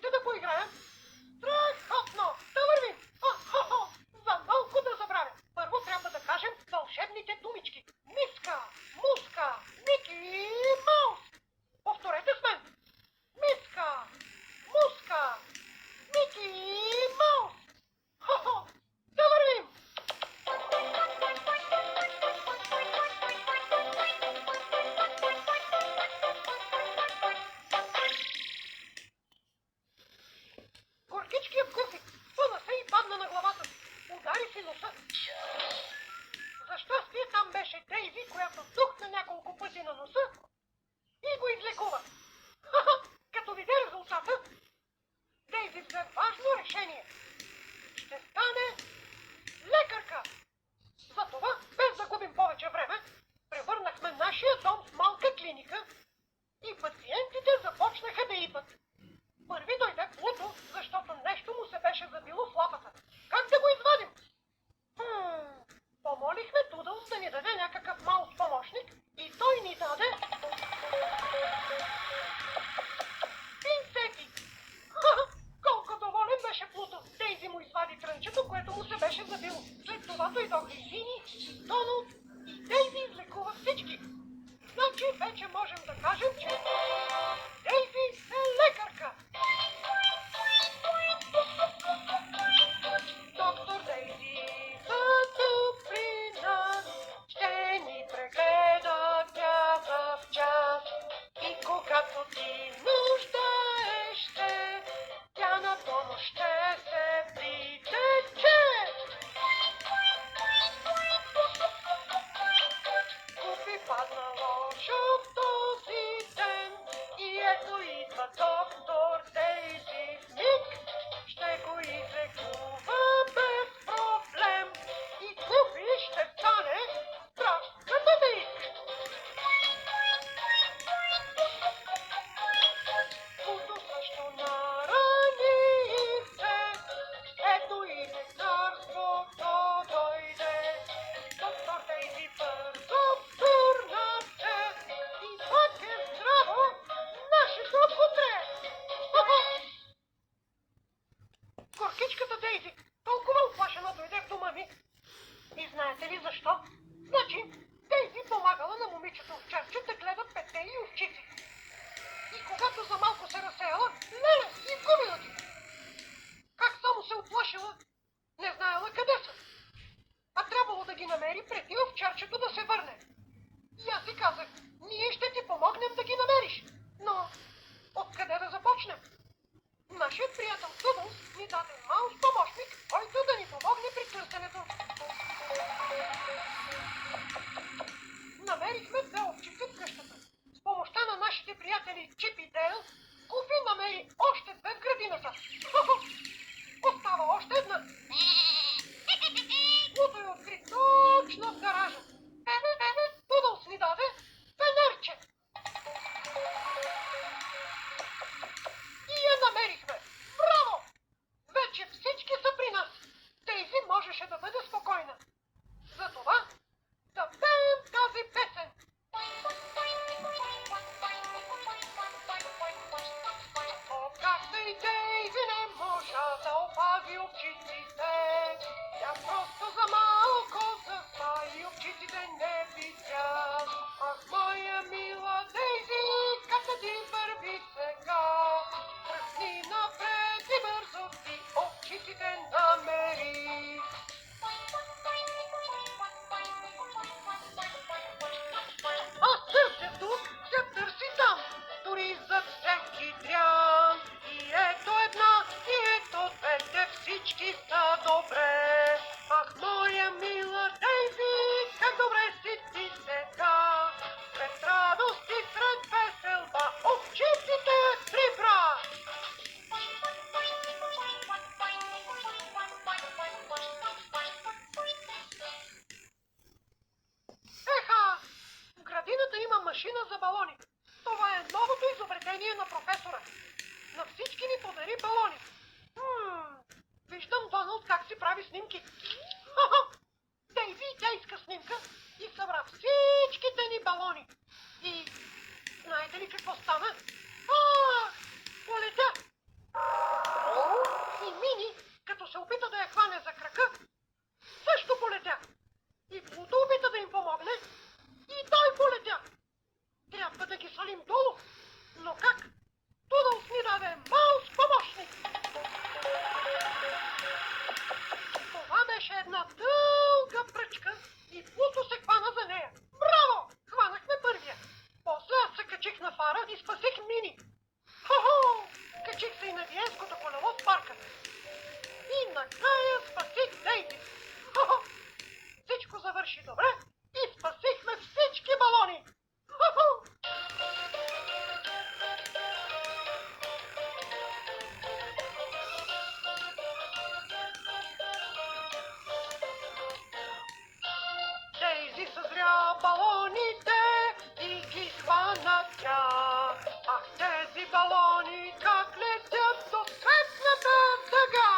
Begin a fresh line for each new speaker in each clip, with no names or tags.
Ще да поиграем. Страхотно! Да вървим! За малко да забравя. Първо трябва да кажем вълшебните думички. Миска, муска, Мики Маус. Повторете с мен. Миска, муска, Мики Маус. Да вървим! Горкичкият куфик пъна се и падна на главата си. Удари си носа. За щастие там беше Дейзи, която тухна няколко пъти на носа и го излекува. Като видя резултата, Дейзи взе важно решение. Ще стане лекарка. Затова, без да губим повече време, превърнахме нашия дом в малка клиника и пациентите започнаха да идват. Първи дойде Плуто, защото нещо му се беше забило в лапата. Как да го извадим? Помолихме Тудълс да ни даде някакъв маус помощник и той ни даде пинцети. Колко доволен беше Плуто. Дейзи му извади трънчето, което му се беше забило. След това дойдоха и Фини, и Доналд, и Дейзи излекува всички. Значи вече можем да кажем, че Дейзи е лекарка. Доктор Дейзи тук при нас, ще ни прегледа тя в час. И когато ти нуждаеш се, тя на помощ ще се притече. Купи падна лошо в този ден и ето идва доктор Дейзи в миг. Ще го излекува без проблем и Купи ще стане здрав като вик. Плуто също нарани се, ето и лекарството дойде. Доктор Дейзи бързо турна се и пак е здраво нашето кутре. Горкичката Дейзи толкова оплашена дойде в дома ми. И знаете ли защо? Значи, Дейзи помагала на момичето овчарче да гледа пете и овчици. И когато за малко се разсеяла, леле, изгубила ги. Как само се оплашила, не знаела къде са. А трябвало да ги намери преди овчарчето да се върне. И аз си казах, ние ще ти помогнем да ги намериш. Но откъде да започнем? Нашият приятел Тудълс ни даде маус помощник, който да ни помогне при търсенето. Намерихме две овчици в къщата. С помощта на нашите приятели Чип и Дейл, Куфи намери още две в градината. Остава още една. Плуто я откри точно в гаража. Тудълс ни даде фенерче. И я намерихме. Браво! Вече всички са при нас. Дейзи можеше да бъде спокойна. Затова да пеем тази песен. О, как и Дейзи не можа да опази овчиците. Тя просто за малко засма и овчиците не видя. Ах, моя мила Дейзи, как да ти върви сега? Тръгни напред и бързо ти овчиците намери. А сърцето се търси там, дори зад всеки дрян. И ето една, и ето двете, всички са добре. Ах, моя мила Дейзи, как добре си ти сега. Сред радост и сред веселба, овчиците прибра. Еха! В градината има машина за балони. Това е новото изобретение на професора. На всички ни подари балони. Виждам Доналд как си прави снимки. Дейзи и тя иска снимка и събра всичките ни балони. И знаете ли какво стана? Полетя! детското колело в парка. И накрая спасих Дейзи. Хо-хо! Всичко завърши добре и спасихме всички балони. Хо-хо! Дейзи съзря балоните и ги хвана тя. Ах, тези балони как летят до светлата дъга!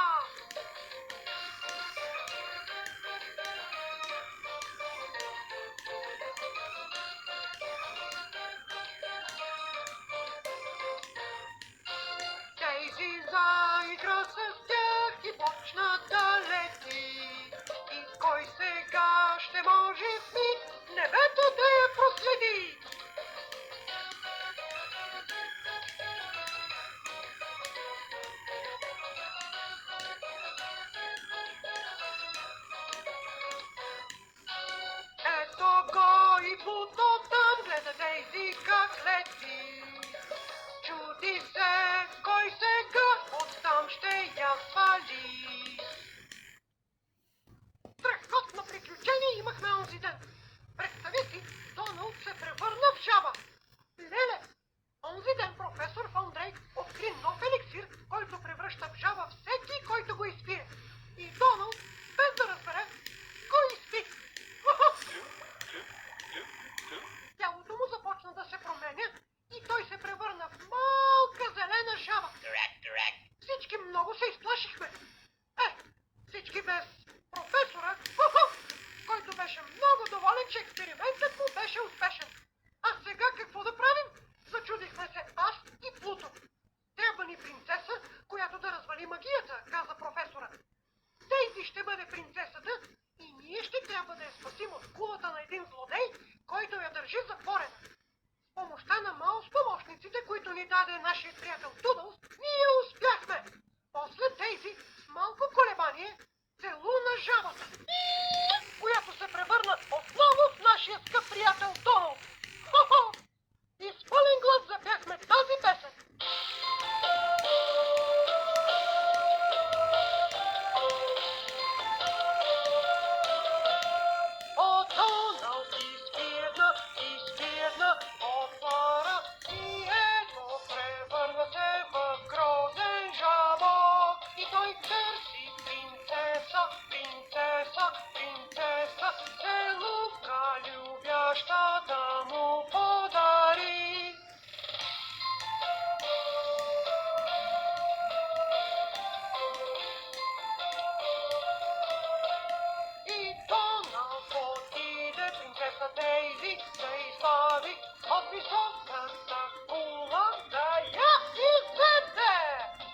Дейзи заигра с тях и почна да лети. И кой сега ще може в миг небето да я проследи? Ето го и Плуто там, гледа Дейзи как лети. Чуди се, кой сега оттам ще я свали. Страхотно приключение имахме онзи ден. Представи си, Доналд се превърна в жаба. Леле, онзи ден професор Фон Дрейк откри нов еликсир, който превръща в жаба всеки, който го изпие. И Доналд, без да разбере, го изпи. Тялото му започна да се променя и той се превърна в малка зелена жаба. Всички много се изплашихме. Всички без професора, който беше много доволен, че експериментът му беше успешен. А сега какво да правим? Зачудихме се аз и Плуто. Трябва ни принцеса, която да развали магията, каза професора. Дейзи ще бъде принцесата и ние ще трябва да я спасим от кулата на един злодей, който я държи затворена. С помощта на Маус помощниците, които ни даде нашия приятел Тудълс, ние успяхме. После Дейзи с малко колебание целуна жабата, която се превърна отново в нашия скъп приятел Доналд. Хо-хо! И с пълен глас запяхме тази песен. О, Доналд изпирна от пара и ето превърна се в грозен жабок. И той търси принцеса, принцеса, принцеса, целувка любяща да му подари. И Доналд отиде принцеса Дейзи да избави от високата кула да я изведе.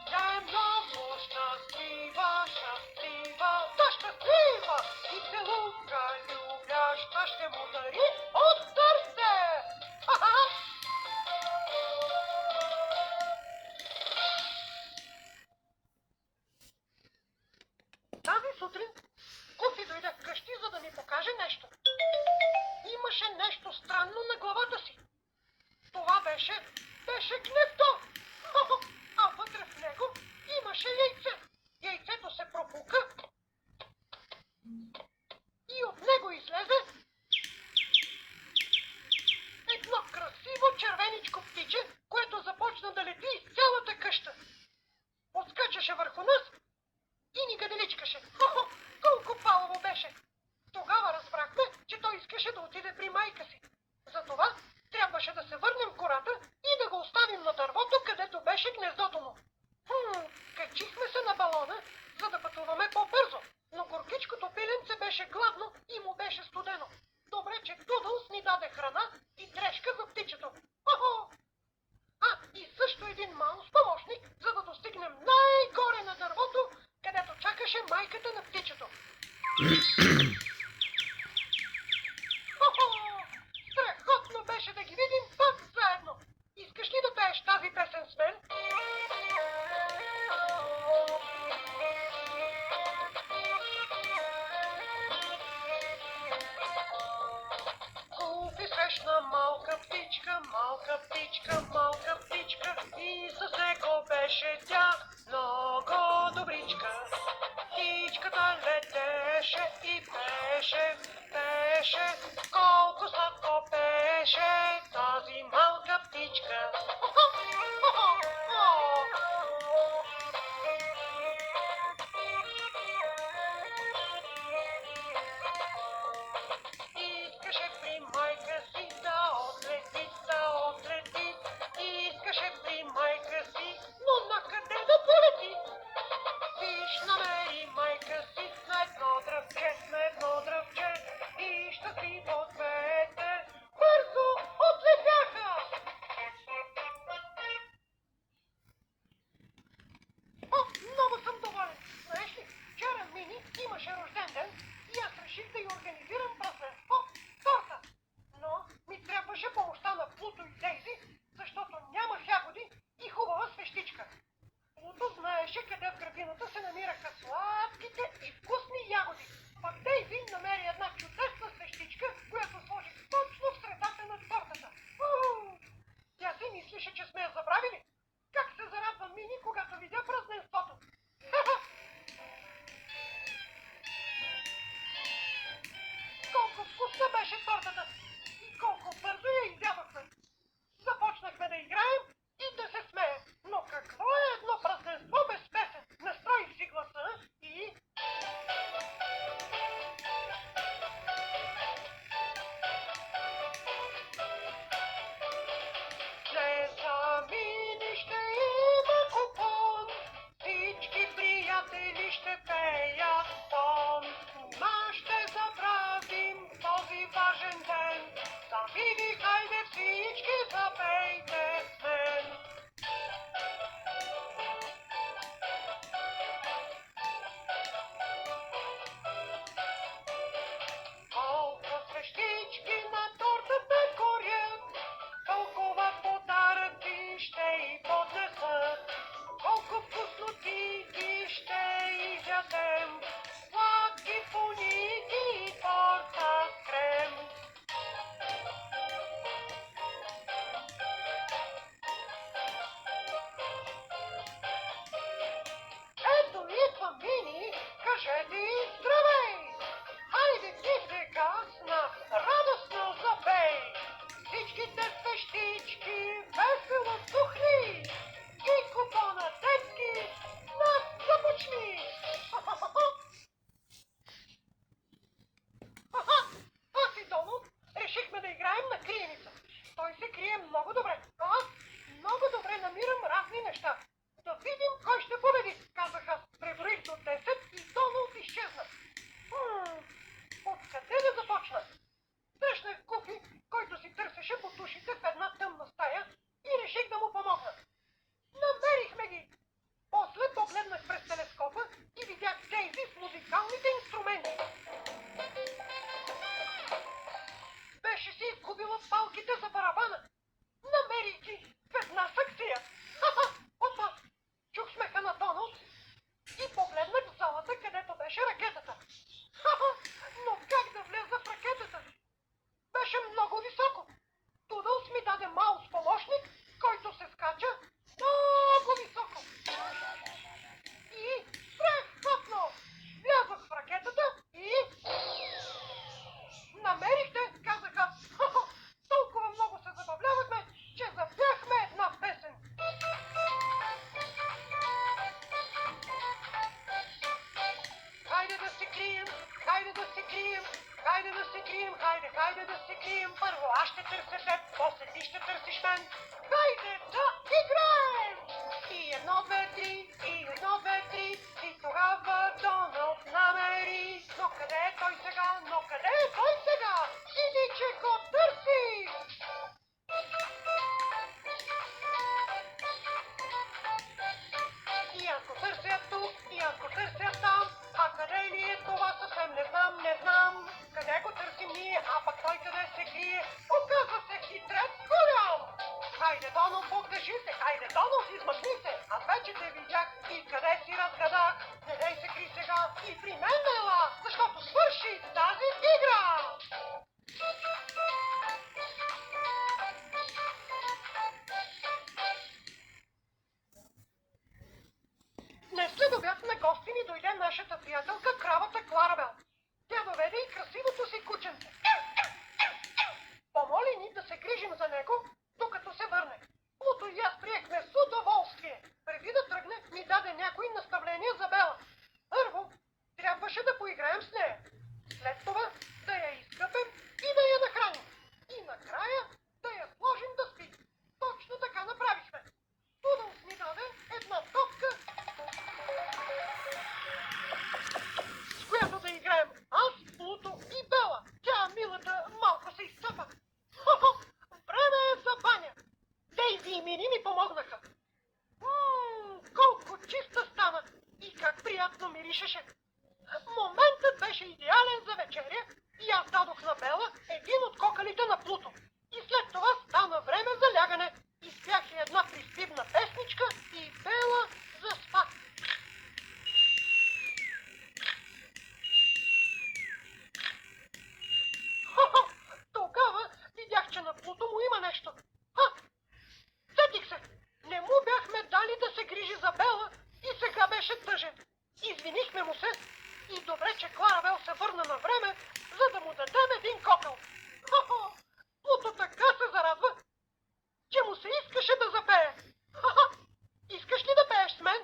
Тя е много щастлива, щастлива, да щастлива и целунка любяща ще му дари от сърце. Ха-ха! Тази сутрин Гуфи дойде вкъщи, за да ми покаже нещо. Имаше нещо странно на главата си. Това беше гнездо. А вътре в него имаше яйце. Яйцето се пропука и от него излезе едно красиво червеничко птиче, което започна да лети из цялата къща. Отскачаше върху нас и ни гаделичкаше. Колко палаво беше! Тогава разбрахме, че той искаше да отиде при майка си. Затова трябваше да се върнем в гората и да го оставим на дървото, където беше гнездото му. Качихме се на балона, за да пътуваме по-бързо, но горкичкото пиленце беше гладно и му беше студено. Добре, че Тудълс ни даде храна и дрежка за птичето. И също един Маус помощник, за да достигнем най-горе на дървото, където чакаше майката на птичето. Страхотно беше да ги видим пак заедно. Искаш ли да пееш тази песен с мен? Гуфи срещна малка птичка, малка птичка, малка птичка и със него беше тя тортата летеше и пеше, пеше, колко сладко пеше тази малка птичка. Искаше при майка си да отлети, искаше при майка си, но накъде да полети? Виж, намери майка си на едно дръвче и щастливо двете бързо отлетяха. О, много съм доволен. Знаеш ли, вчера Мини имаше рожден ден и аз реших да й организирам празненство торта. Но ми трябваше помощта на Плуто и Дейзи, защото нямах ягоди и хубава свещичка. Плуто знаеше къде в градината се намираха сладките и вкусни ягоди. Пък Дейзи намери една чудесна свещичка, която сложи точно в средата на тортата. Тя си мислеше, че сме я забравили. Как се зарадва Мини, когато видя празненството? Колко вкусна беше тортата и колко бързо я изядохме. Започнахме да играем и да се смеем. Но какво е едно празненство без песен? Настроих си гласа и... Днес за Мини ще има купон, всички приятели ще пеят тон. Нима ще забравим този важен ден, за Мини хайде всички запейте с мен. Колко свещички на тортата горят, толкова подаръци ще й поднесат. Колко вкуснотики ще изядем, сладки фуники и торта с крем. Ето идва Мини, кажете и здравей! Хайде ти сега с нас радостно запей! Всичките свещички весело тухни и купона детски нас започни! Аз и Доно решихме да играем на криеница. Той се крие много добре, а аз много добре намирам разни неща. Да видим кой ще победи, казах аз. Преброих до 10 и Доно изчезна. Откъде да започна? Срещнах Гуфи, който си търсеше по душите в една тъмна стая и реших да му помогна. Намерихме ги! После погледнах през телескопа и видях Дейзи с музикалните инструменти. Беше си изгубила палките за барабана. Намерих ги в една саксия. Опа! Чух смеха на Доналд и погледнах в залата, където беше ракетата. Но как да влеза в ракетата? Беше много високо. Тудълс ми даде маус помощник, който се скача много високо. И страхотно! Влязох в ракетата и... Намерихте, казах аз. Толкова много се забавлявахме, че запяхме една песен. Хайде да се крием, хайде да се крием, хайде да се крием, хайде да се крием. Първо аз ще търся теб, после ти ще търсиш мен. Хайде да играем! И едно, две, три, и едно, две, три. И тогава Доналд намери. Но къде е той сега? Но къде е той сега? Иди, че го търси! И аз го търся тук, и аз го търся там. А къде ли е това съвсем не знам, не знам. Къде го търсим ние, а пък той къде се крие? Оказва се хитрец голям. Хайде, Доналд, покажи се, хайде, Доналд, измъкни се. Аз вече те видях обяд на гости ни дойде нашата приятелка кравата Кларабел. Тя доведе и красивото си кученце. Помоли ни да се грижим за него, докато се върне. Плуто и аз приехме с удоволствие. Преди да тръгне, ми даде някои наставления за Бела. Първо, трябваше да поиграем с нея. След това да я изкъпем и да я нахраним. И накрая да я сложим да спи. Точно така направихме. Тудълс ни даде една топка, с която да играем аз, Плуто и Бела. Тя, милата, малко се изцъпа. Хо-хо, време е за баня. Дейзи и Мини ми помогнаха. Колко чиста стана и как приятно миришеше. Моментът беше идеален за вечеря и аз дадох на Бела един от кокалите на Плуто. И след това стана време за лягане. Изпях и една приспивна песничка и Бела заспа. Хо-хо, тогава видях, че на Плуто му има нещо. Сетих се, не му бяхме дали да се грижи за Бела и сега беше тъжен. Извинихме му се и добре, че Кларабел се върна на време, за да му дадем един кокъл. Хо-хо, Плуто така се зарадва, че му се искаше да запее. Ха-ха, искаш ли да пееш с мен?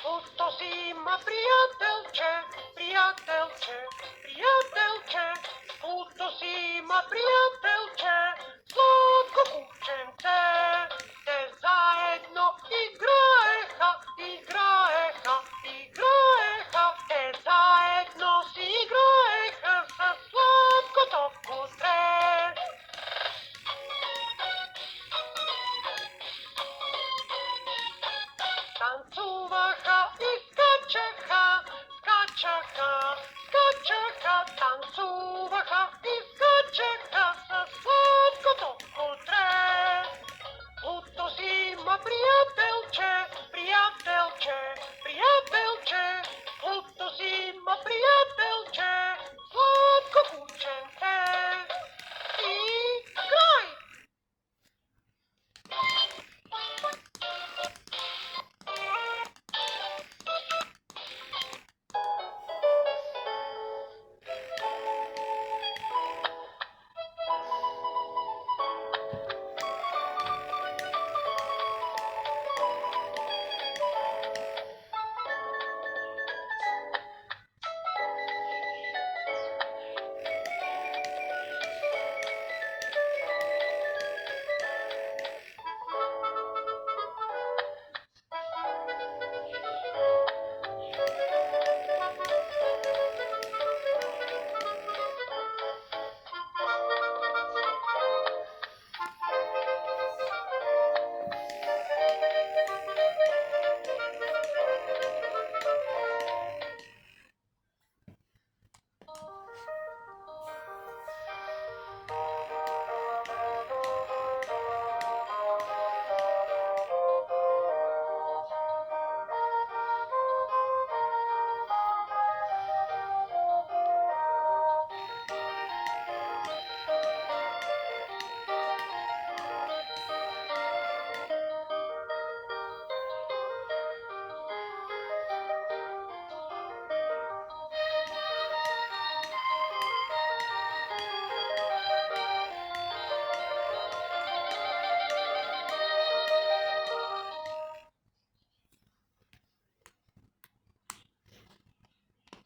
Плуто си има приятелче, приятелче, приятелче. Плуто си има приятелче, сладко кученце. Те заедно играеха, играеха, играеха. Те заедно си играеха със сладкото кутре. Танцуваха и скачаха, скачаха, скачаха, танцуваха и скачаха със сладкото кутре. Плуто си има приятелче, приятелче, приятелче. Плуто си има приятелче, сладко кученце. И край!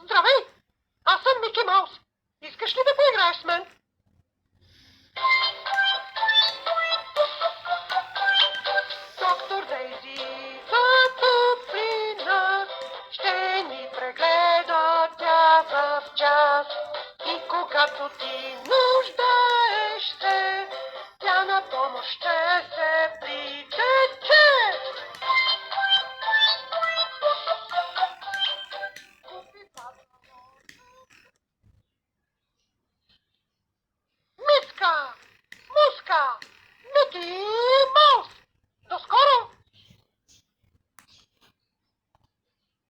Здравей! Аз съм Мики Маус. Искаш ли да поиграеш с мен? Доктор Дейзи за топлина ще ни прегледа тя в час. И когато ти нужда